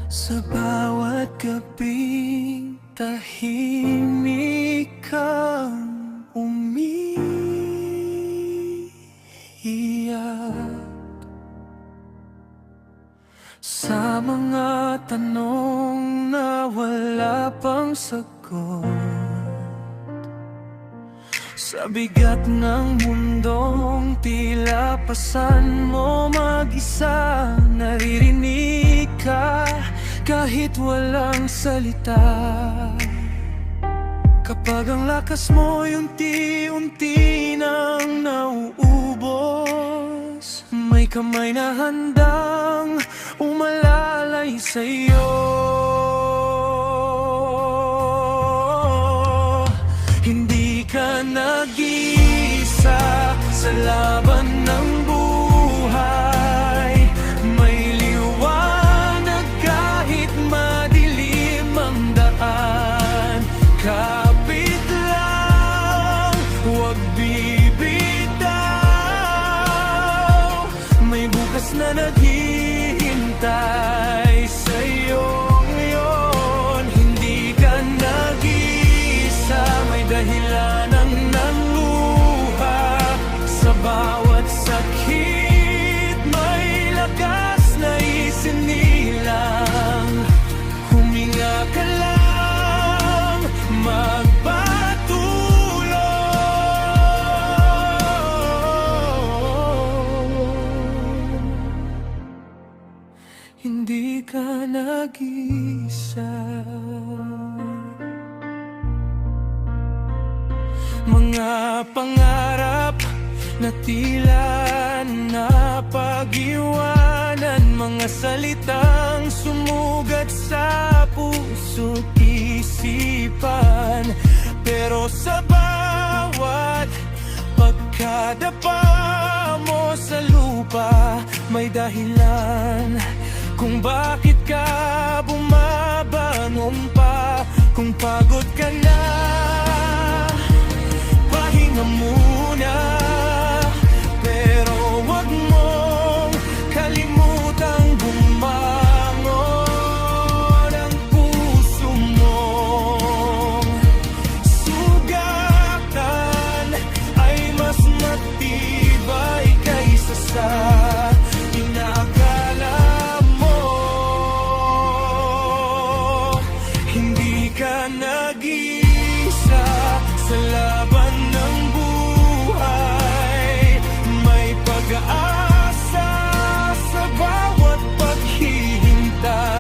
Sa bawat gabing tahimik kang umiiyak, sa mga tanong na wala pang sagot, sa bigat ng mundong tila pasan mo mag-isa. Naririnig ka kahit walang salita, kapag ang lakas mo unti-unti nang nauubos. May kamay na handang umalalay sa'yo. Hindi ka nag-iisa sa laban ng buhay. May liwanag kahit madilim ang daan. Kapit lang, huwag bibitaw. May bukas na naghihintay sa'yo ngayon. Hindi ka nag-iisa, may dahilan ang nangluha. Sa bawat sakit may lakas na isinilang. Huminga ka lang, magpatuloy. Hindi ka nag-iisa. Mga pangarap na tila napag-iwanan, mga salitang sumugat sa puso't isipan. Pero sa bawat pagkadapa mo sa lupa, may dahilan kung bakit ka bumabangon pa. Kung pagod ka na, pahinga muna, pero wag mong kalimutang bumangon. Ang puso mong sugatan ay mas matibay kaysa sa inaakala mo. Hindi ka nag-iisa sa lahat